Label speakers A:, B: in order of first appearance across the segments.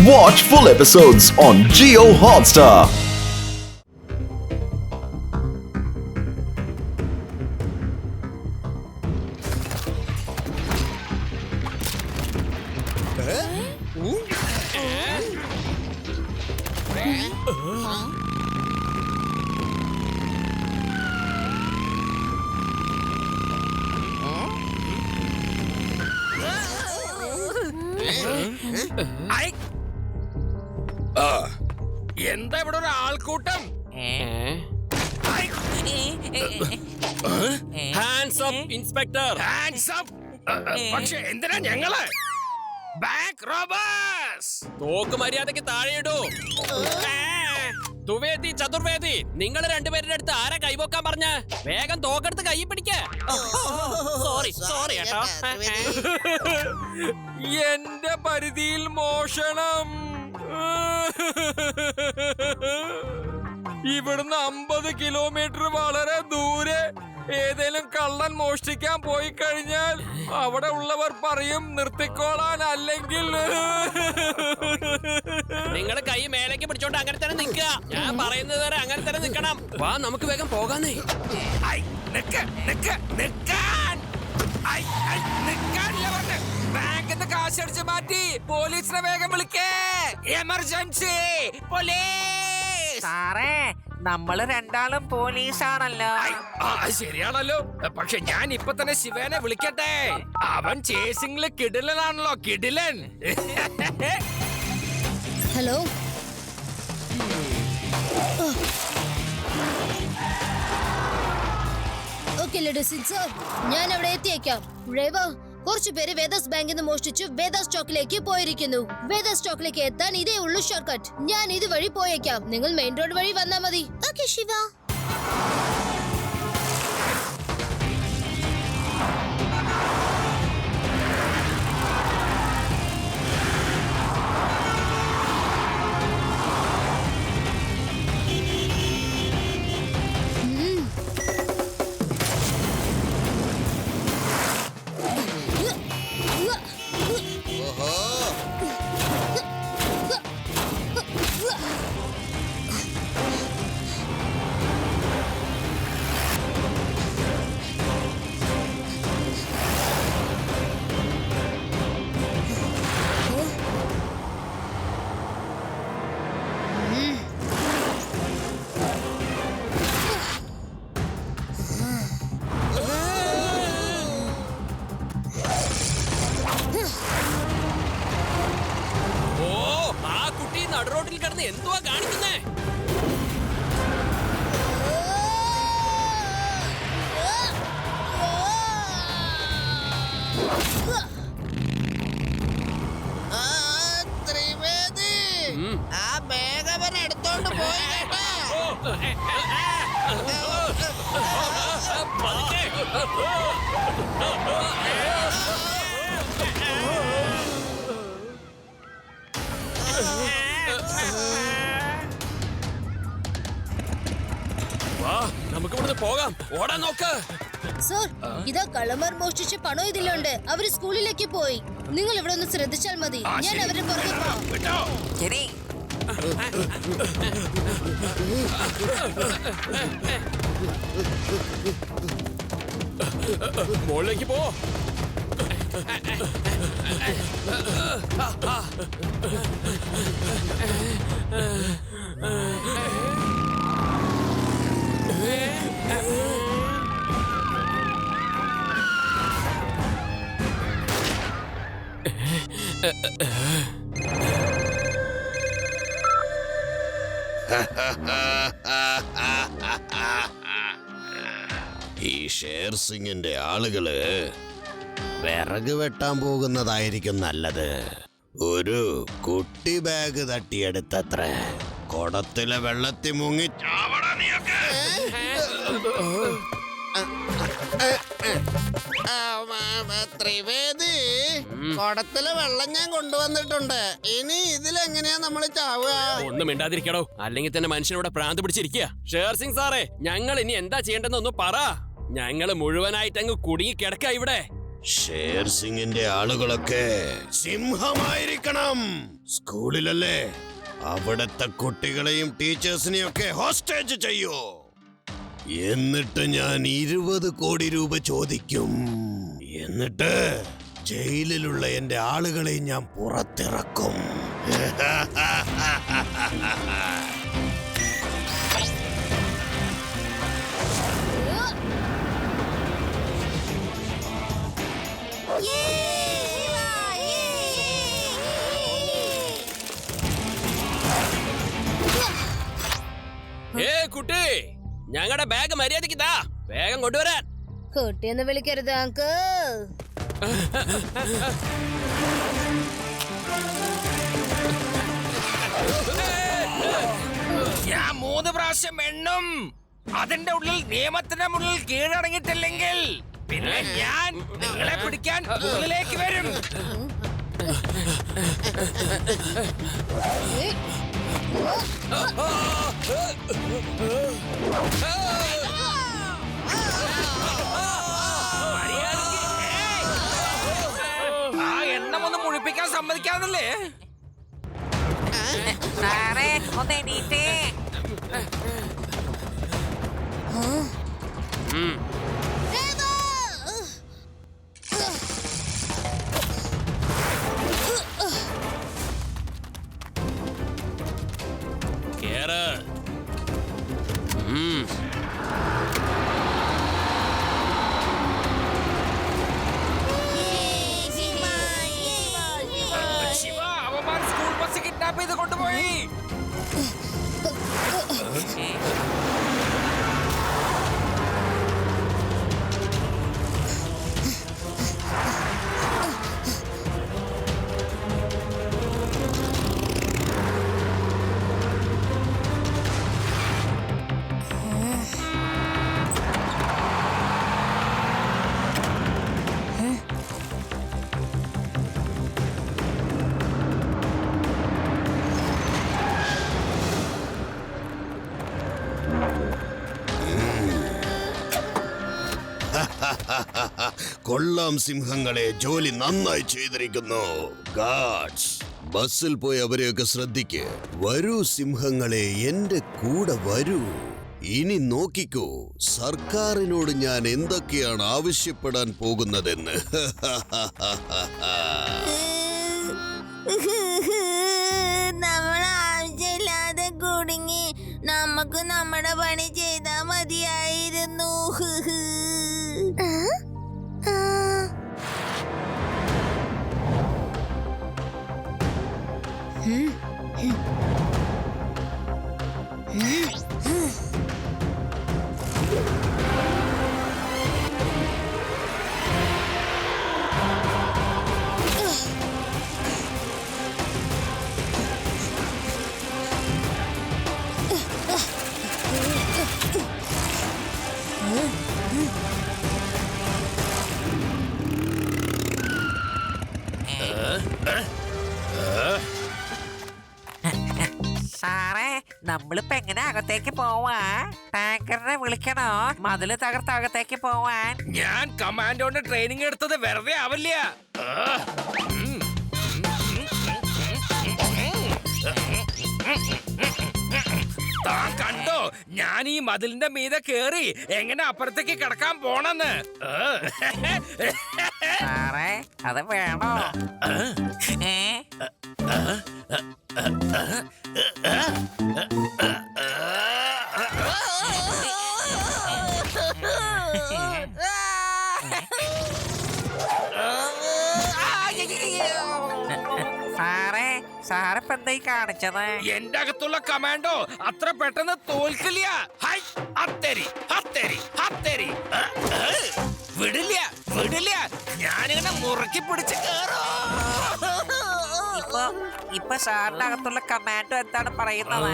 A: Watch full episodes on Jio Hotstar.
B: എന്താ ഇവിടെ ഒരു ആൾക്കൂട്ടം?
C: Hands up inspector.
B: Hands up! പക്ഷെ എന്തിനാ ഞങ്ങള് ബാങ്ക് റോബേഴ്സ്?
C: തോക്ക് മര്യാദക്ക് താഴെയിടൂ. തുവേദി, ചതുർവേദി, നിങ്ങൾ രണ്ടുപേരുടെ അടുത്ത് ആരാ കൈപോക്കാൻ പറഞ്ഞ? വേഗം തോക്കെടുത്ത് കൈ പിടിക്ക. സോറി ഏട്ടാ. എന്റെ പരിധിയിൽ മോഷണം. ഇവിടുന്ന് 50 കിലോമീറ്റർ വളരെ ദൂരെ ഏതേലും കള്ളൻ മോഷ്ടിക്കാൻ പോയി കഴിഞ്ഞാൽ അവിടെ ഉള്ളവർ പറയും നിർത്തിക്കോളാൻ, അല്ലെങ്കിൽ നിങ്ങൾ കൈ മേലേക്ക് പിടിച്ചോണ്ട് അങ്ങനെ തന്നെ നിൽക്കുക. ഞാൻ പറയുന്നത് വരെ അങ്ങനെ തന്നെ നിൽക്കണം. വാ, നമുക്ക് വേഗം പോകാന്നേ.
B: ബാങ്കിന്ന് കാശടിച്ച് മാറ്റി പോലീസിനെ വേഗം വിളിക്കേ. Emergency police.
D: സാറേ, നമ്മള് രണ്ടാളും പോലീസാണല്ലോ.
B: ശരിയാണല്ലോ. പക്ഷെ ഞാൻ ഇപ്പൊ തന്നെ ശിവനെ വിളിക്കട്ടെ. അവൻ ചേസിംഗില് കിടിലനാണല്ലോ, കിടിലൻ.
E: ഹലോ, ഓക്കെ ലിഡിസിൻ സർ, ഞാൻ അവിടെ എത്തിയേക്കാം. റേവ, കുറച്ചു പേര് വേദാസ് ബാങ്കിൽ നിന്ന് മോഷ്ടിച്ചു വേദാസ് സ്റ്റോക്കിലേക്ക് പോയിരിക്കുന്നു. വേദാസ് സ്റ്റോക്കിലേക്ക് എത്താൻ ഇതേ ഉള്ളൂ ഷോർട്ട് കട്ട്. ഞാൻ ഇതുവഴി പോയേക്കാം. നിങ്ങൾ മെയിൻ റോഡ് വഴി വന്നാ മതി. ഓക്കെ ശിവ.
C: നടുറോട്ടിൽ കിടന്ന് എന്തുവാ കാണിക്കുന്നേ?
D: ത്രിവേദി, ആ ബാഗവൻ എടുത്തോണ്ട് പോയി കേട്ടോ.
C: വാ, നമുക്ക് ഇവിടുന്ന് പോകാം. ഓടാൻ നോക്ക്.
E: സർ, ഇതാ കള്ളന്മാർ മോഷ്ടിച്ച പണം ഇതിലുണ്ട്. അവര് സ്കൂളിലേക്ക് പോയി. നിങ്ങൾ ഇവിടെ ഒന്ന് ശ്രദ്ധിച്ചാൽ മതി. ഞാൻ അവരുടെ പുറകെ പോവാം.
D: ശരി.
C: മുകളിലേക്ക് പോ.
F: ഈ ഷേർ സിംഗിന്റെ ആളുകള് വിറക് വെട്ടാൻ പോകുന്നതായിരിക്കും നല്ലത്. ഒരു കുട്ടി ബാഗ് തട്ടിയെടുത്തത്ര. കുടത്തിലെ വെള്ളത്തിൽ മുങ്ങി ചാവണ നീയൊക്കെ. ത്രിവേദി, കുടത്തിലെ വെള്ളം ഞാൻ കൊണ്ടുവന്നിട്ടുണ്ട്. ഇനി ഇതിലെങ്ങനെയാ നമ്മള് ചാവുക?
C: ഒന്നും മിണ്ടാതിരിക്കടോ, അല്ലെങ്കിൽ തന്നെ മനുഷ്യനോട് പ്രാന്ത് പിടിച്ചിരിക്കുക. ഷേർ സിംഗ് സാറേ, ഞങ്ങൾ ഇനി എന്താ ചെയ്യേണ്ടെന്ന് ഒന്ന് പറ. ഞങ്ങള് മുഴുവനായിട്ട് അങ്ങ് കുടുങ്ങി കിടക്ക ഇവിടെ.
G: ഷേർ സിംഗിന്റെ ആളുകളൊക്കെ സിംഹമായിരിക്കണം. സ്കൂളിലല്ലേ, അവിടത്തെ കുട്ടികളെയും ടീച്ചേഴ്സിനെയും ഒക്കെ ഹോസ്റ്റേജ് ചെയ്യൂ. എന്നിട്ട് ഞാൻ 20 കോടി രൂപ ചോദിക്കും. എന്നിട്ട് ജയിലിലുള്ള എന്റെ ആളുകളെ ഞാൻ പുറത്തിറക്കും.
C: കുട്ടി, ഞങ്ങളുടെ ബാഗ് മര്യാദക്ക് താ, വേഗം കൊണ്ടുവരാൻ.
E: കുട്ടിയെന്ന് വിളിക്കരുത് അങ്ക്.
B: ഞാൻ 3 പ്രാവശ്യം എണ്ണും. അതിന്റെ ഉള്ളിൽ നിയമത്തിന്റെ മുന്നിൽ കീഴടങ്ങിയിട്ടില്ലെങ്കിൽ പിന്നെ ഞാൻ നിങ്ങളെ പിടിക്കാൻ ഉള്ളിലേക്ക് വരും. ആ എണ്ണം ഒന്ന് മുഴിപ്പിക്കാൻ സമ്മതിക്കാന്നല്ലേ?
D: സാറേ ഒന്ന് എണീറ്റേ.
B: ശിവ, അവന്മാർ സ്കൂൾ ബസ് കിഡ്നാപ്പ് ചെയ്ത് കൊണ്ടുപോയി.
G: കൊള്ളാം സിംഹങ്ങളെ, ജോലി നന്നായി ചെയ്തിരിക്കുന്നു. ഗാഡ്സ്, ബസ്സിൽ പോയി അവരെയൊക്കെ ശ്രദ്ധിക്ക്. വരൂ സിംഹങ്ങളെ, എന്റെ കൂടെ വരൂ. ഇനി നോക്കിക്കോ, സർക്കാരിനോട് ഞാൻ എന്തൊക്കെയാണ് ആവശ്യപ്പെടാൻ പോകുന്നതെന്ന്.
H: നമ്മൾ ആവശ്യമില്ലാതെ കുടുങ്ങി. നമുക്ക് നമ്മുടെ പണി ചെയ്താ മതിയായിരുന്നു.
D: സാറേ, നമ്മളിപ്പോ എങ്ങനെ അകത്തേക്ക് പോവാ? ടാങ്കറിനെ വിളിക്കണോ മതില് തകർത്ത് അകത്തേക്ക് പോവാൻ?
B: ഞാൻ കമാൻഡോന്റെ ട്രെയിനിങ് എടുത്തത് വെറുതെ ആവില്ല. താൻ കണ്ടോ ഞാൻ ഈ മതിലിന്റെ മീതെ കേറി എങ്ങനെ അപ്പുറത്തേക്ക് കിടക്കാൻ പോണെന്ന്?
D: സാറേ, അത് വേണോ? ഏ? സാറേ, സാറിപ്പോ എന്തായി കാണിച്ചത്?
B: എന്റെ അകത്തുള്ള കമാൻഡോ അത്ര പെട്ടെന്ന് തോൽക്കില്ല. ഹൈ, ഹത്തരി, ഹത്തരി, ഹത്തരി. വിടില്ല, വിടില്ല. ഞാനിങ്ങനെ മുറുക്കി പിടിച്ച് കേറും.
D: ഇപ്പൊ സാറിന്റെ അകത്തുള്ള കമാൻഡോ എന്താണ് പറയുന്നത്?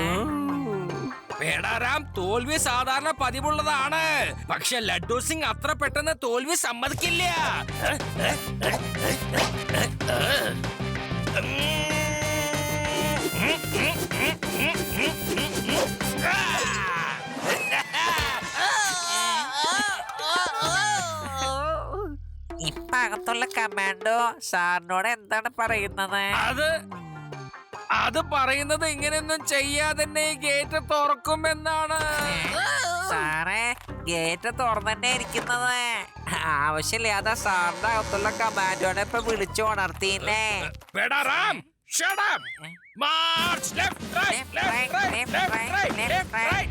B: പേടാറാം, തോൽവി സാധാരണ പതിവുള്ളതാണ്. പക്ഷെ ലഡ്ഡു സിംഗ് അത്ര പെട്ടെന്ന് തോൽവി സമ്മതിക്കില്ല.
D: ഇപ്പൊ അകത്ത് കേട്ടില്ലല്ലോ. സാറിനോട് എന്താണ് പറയുന്നത്?
C: അത് പറയുന്നത് ഇങ്ങനെയൊന്നും ചെയ്യാതെ തന്നെ ഈ ഗേറ്റ് തുറക്കുമെന്നാണ്.
D: സാറേ, ഗേറ്റ് തുറന്നെ ഇരിക്കുന്നത്. ആവശ്യമില്ലാതെ സാറിന്റെ അകത്തുള്ള കമാൻഡോനെ ഇപ്പൊ വിളിച്ചു ഉണർത്തിയില്ലേ.
B: Beda Ram, shut up! March left, right, left, right, left, right, left, right.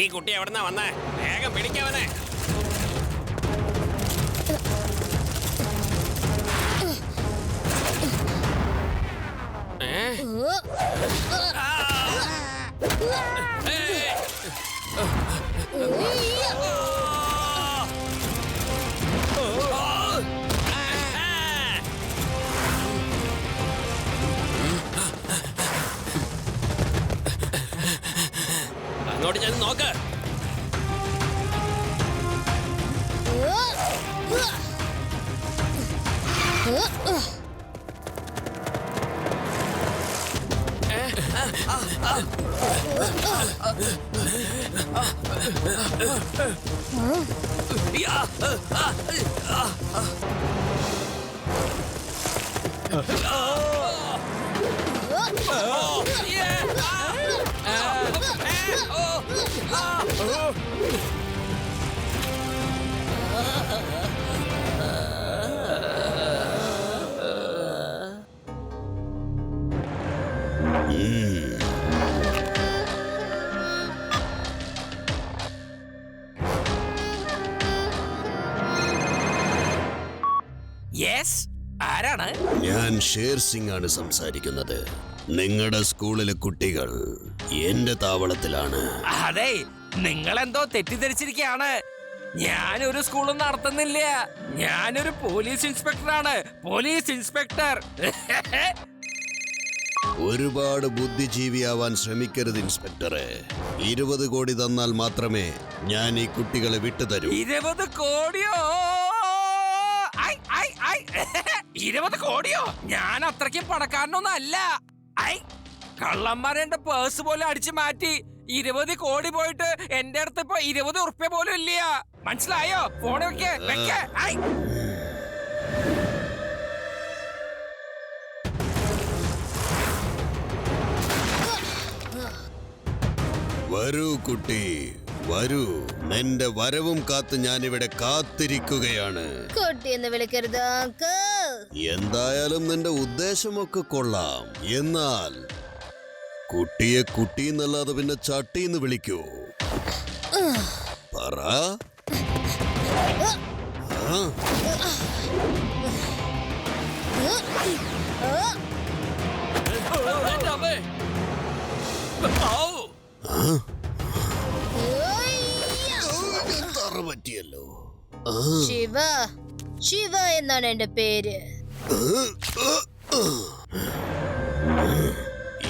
I: ഈ കുട്ടി എവിടുന്നാ വന്നേ? വേഗം പിടിക്കാവനെ. അങ്ങോട്ട് ചെന്ന് നോക്ക്.
B: യെസ്, ആരാണ്?
G: ഞാൻ ഷേർ സിംഗ് ആണ് സംസാരിക്കുന്നത്. നിങ്ങളുടെ സ്കൂളിലെ കുട്ടികൾ എന്റെ താവളത്തിലാണ്.
B: അതെ, നിങ്ങളെന്തോ തെറ്റിദ്ധരിച്ചിരിക്കുകയാണ്. ഞാനൊരു സ്കൂളും നടത്തുന്നില്ല. ഞാനൊരു പോലീസ് ഇൻസ്പെക്ടറാണ്. Police inspector.
G: ഒരുപാട് ബുദ്ധിജീവിയാവാൻ ശ്രമിക്കരുത് ഇൻസ്പെക്ടറെ. 20 കോടി തന്നാൽ മാത്രമേ ഞാൻ ഈ കുട്ടികളെ വിട്ടുതരൂ.
B: 20 കോടിയോ? 20 കോടിയോ? ഞാൻ അത്രയ്ക്കും പണക്കാരനൊന്നും അല്ല. കള്ളന്മാരെ എന്റെ പേഴ്സ് പോലും അടിച്ചു മാറ്റി. 20 കോടി പോയിട്ട് എന്റെ അടുത്ത് ഇപ്പൊ 20 ഉറുപ്പ്യ പോലും ഇല്ല. മനസ്സിലായോ? ഫോണ് വെക്കേ.
G: വരൂ കുട്ടി, വരൂ. നിന്റെ വരവും കാത്ത് ഞാനിവിടെ കാത്തിരിക്കുകയാണ്.
E: കുട്ടി എന്ന് വിളിക്കരുത് അങ്കിൾ.
G: എന്തായാലും നിന്റെ ഉദ്ദേശമൊക്കെ കൊള്ളാം. എന്നാൽ കുട്ടിയെ കുട്ടി എന്നല്ലാതെ പിന്നെ ചട്ടിന്ന് വിളിക്കൂ. പറ. തറ പറ്റിയല്ലോ.
E: ശിവ എന്നാണ് എന്റെ പേര്.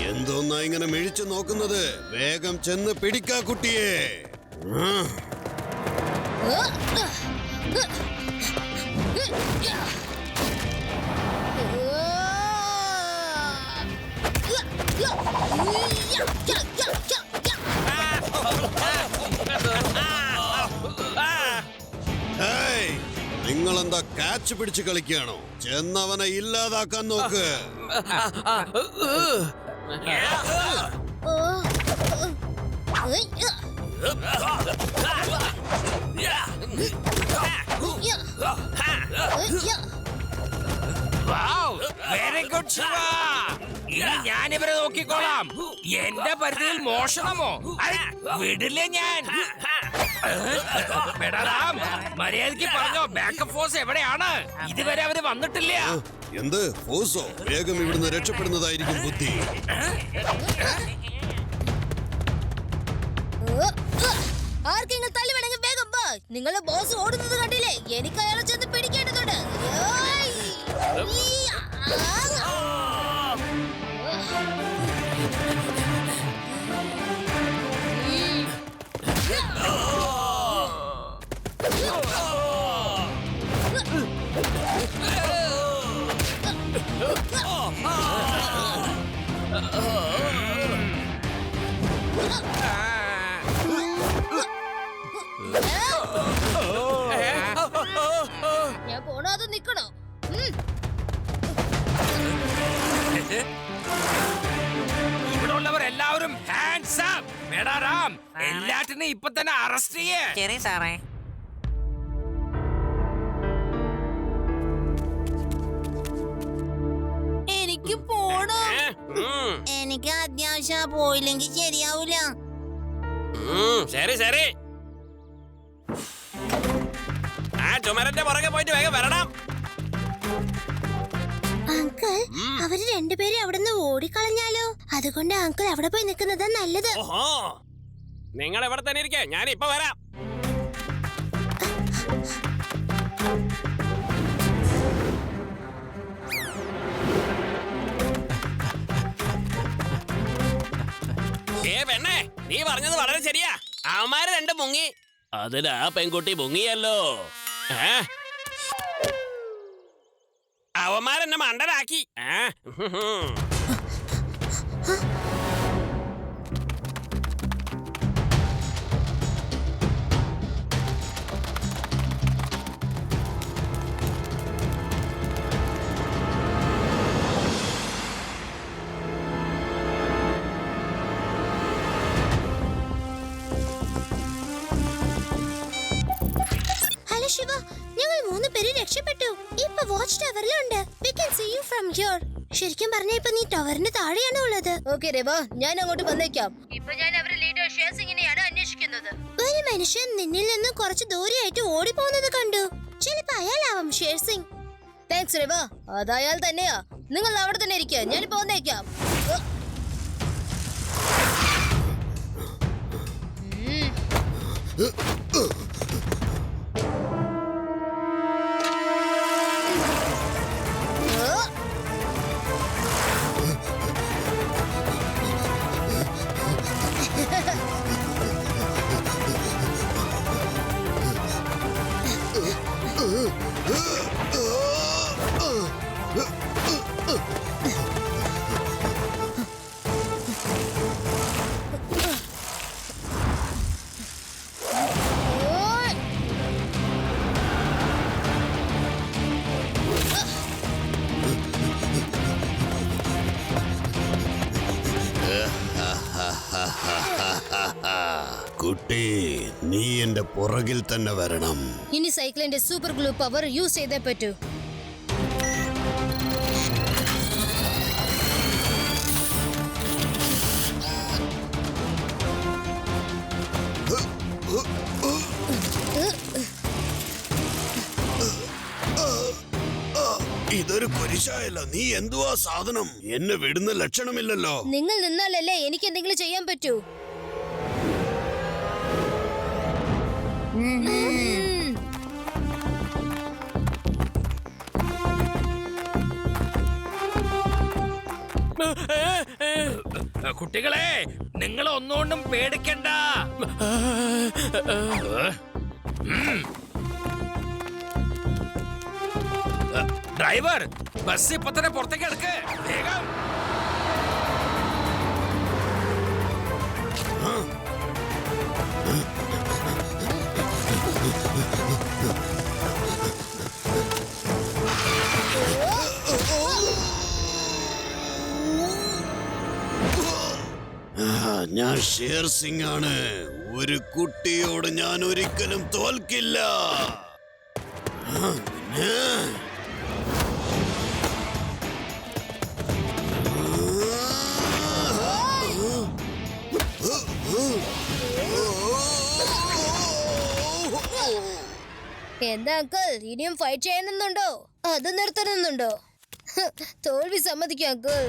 G: എന്തോന്നാ ഇങ്ങനെ മിഴിച്ചു നോക്കുന്നത്? വേഗം ചെന്ന് പിടിക്കാ കുട്ടിയെ. നിങ്ങളെന്താ കാച്ച് പിടിച്ച് കളിക്കുകയാണോ? ചെന്നവനെ ഇല്ലാതാക്കാൻ നോക്ക്.
B: Very good Shiva. ഇനി ഞാനിവരെ നോക്കിക്കോളാം. എന്റെ പരിധിയിൽ മോഷണമോ? വിടില്ലേ ഞാൻ. ബെടാറാം, മര്യാദയ്ക്ക് പറഞ്ഞോ, ബാക്കപ്പ് ഫോഴ്സ് എവിടെയാണ്? ഇതുവരെ അവര് വന്നിട്ടില്ല.
G: എന്ത് ഫോഴ്സോ? വേഗം ഇവിടുന്ന് രക്ഷപ്പെടുന്നതായിരിക്കും ബുദ്ധി.
E: ആർക്കെങ്കിലും തല്ലി വേണമെങ്കിൽ വേഗം പോ. നിങ്ങളെ ബോസ് ഓടുന്നത് കണ്ടില്ലേ? എനിക്ക് അയാളെ ചെന്ന് പിടിക്കേണ്ടതുണ്ട്. ഞാൻ പോണാതെ നിക്കണോ?
B: ഇവിടെ ഉള്ളവരെല്ലാവരും ഹാൻഡ്സ് അപ്പ്. മേടാ റാം, എല്ലാറ്റിനും ഇപ്പൊ തന്നെ അറസ്റ്റ് ചെയ്യേ.
D: ശരി സാറേ.
H: എനിക്ക് പോണോ? എനിക്ക് അത്യാവശ്യം പോയില്ലെങ്കിൽ ശരിയാവൂല.
I: ശരി ശരി. ആ ചുമരന്റെ പുറകെ പോയിട്ട് വേഗം വരണം.
E: അങ്കിൾ, അവര് രണ്ടുപേരും അവിടുന്ന് ഓടിക്കളഞ്ഞാലോ? അതുകൊണ്ട് അങ്കിൾ അവിടെ പോയി നിൽക്കുന്നതാ നല്ലത്.
I: ഓഹോ, നിങ്ങൾ ഇവിടെ തന്നെ ഇരിക്കേ, ഞാൻ ഇപ്പൊ വരാം. പെണ്ണേ, നീ പറഞ്ഞത് വളരെ ശരിയാ. അവന്മാര് രണ്ടും മുങ്ങി. അതിൽ ആ പെൺകുട്ടി മുങ്ങിയല്ലോ. അവന്മാരെന്നെ മണ്ടനാക്കി.
E: ഹലോ ശിവ, ഞങ്ങൾ 3 പേര് രക്ഷപ്പെട്ടു. ഇപ്പൊ watch ടവറിലുണ്ട്. We can see you from here. ശരിക്കും പറഞ്ഞ ഇപ്പൊ നീ ടവറിന്റെ താഴെയാണ് ഉള്ളത്. ഓക്കേ രവ, ഞാൻ അങ്ങോട്ട് വന്നേക്കാം. ഇപ്പൊ ഞാൻ അവരുടെ ലീഡർ ഷേർസിംഗിനെയാണ് അന്വേഷിക്കുന്നത്. ഒരു മനുഷ്യൻ നിന്നിൽ നിന്ന് കുറച്ച് ദൂരെയായിട്ട് ഓടിപ്പോകുന്നത് കണ്ടു. ചിലപ്പോ അയാളാവും ഷേർസിംഗ്. താങ്ക്സ് രവ, അതയാൾ തന്നെയാ. നിങ്ങൾ അവിടെ തന്നെ ഇരിക്കുക, ഞാനിപ്പോ വന്നേക്കാം.
G: കുട്ടി, നീ എന്റെ പുറകിൽ തന്നെ വരണം.
E: ഇനി സൈക്കിളിന്റെ സൂപ്പർ ഗ്ലൂ പവർ യൂസ് ചെയ്തേ പറ്റൂ.
G: ഇതൊരു കുരിശായല്ല. നീ എന്തുവാ സാധനം? എന്നെ വിടുന്ന ലക്ഷണമില്ലല്ലോ.
E: നിങ്ങൾ നിന്നാലല്ലേ എനിക്ക് എന്തെങ്കിലും ചെയ്യാൻ പറ്റൂ.
B: കുട്ടികളെ, നിങ്ങൾ ഒന്നുകൊണ്ടും പേടിക്കണ്ട. ഡ്രൈവർ, ബസ് ഇപ്പൊ തന്നെ പുറത്തേക്ക് എടുക്ക്, വേഗം.
G: ഞാൻ ഷേർ സിംഗ് ആണ്. ഒരു കുട്ടിയോട് ഞാൻ ഒരിക്കലും തോൽക്കില്ല.
E: എന്താ അങ്കിൾ, ഇനിയും ഫൈറ്റ് ചെയ്യണമെന്നുണ്ടോ? അത് നിർത്തണമെന്നുണ്ടോ? തോൽവി സമ്മതിക്കും അങ്കിൾ.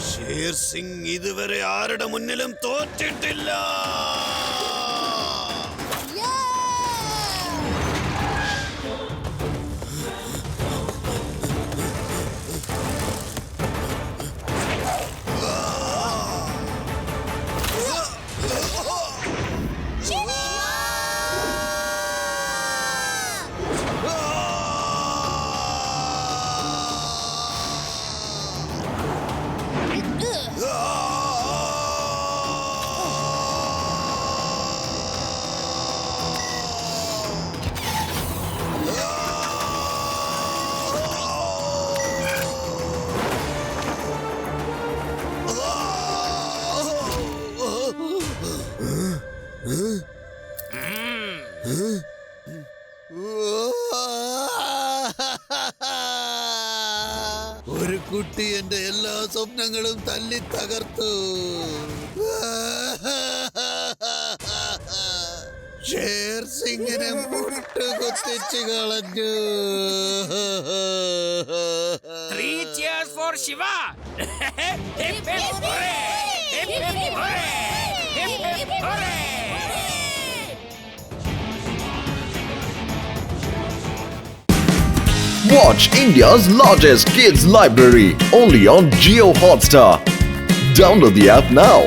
G: ഷേർ സിംഗ് ഇതുവരെ ആരുടെ മുന്നിലും തോറ്റിട്ടില്ല. ഒരു കുട്ടി എന്റെ എല്ലാ സ്വപ്നങ്ങളും തല്ലി തകർത്തു. ഷേർ സിംഗിനെ മുട്ടുകുത്തിച്ചു കളഞ്ഞു.
B: 3 cheers for Shiva. Hip hip hooray! Hip hip hooray! Hip hip hooray!
A: Watch India's largest kids library only on Jio Hotstar. Download the app now.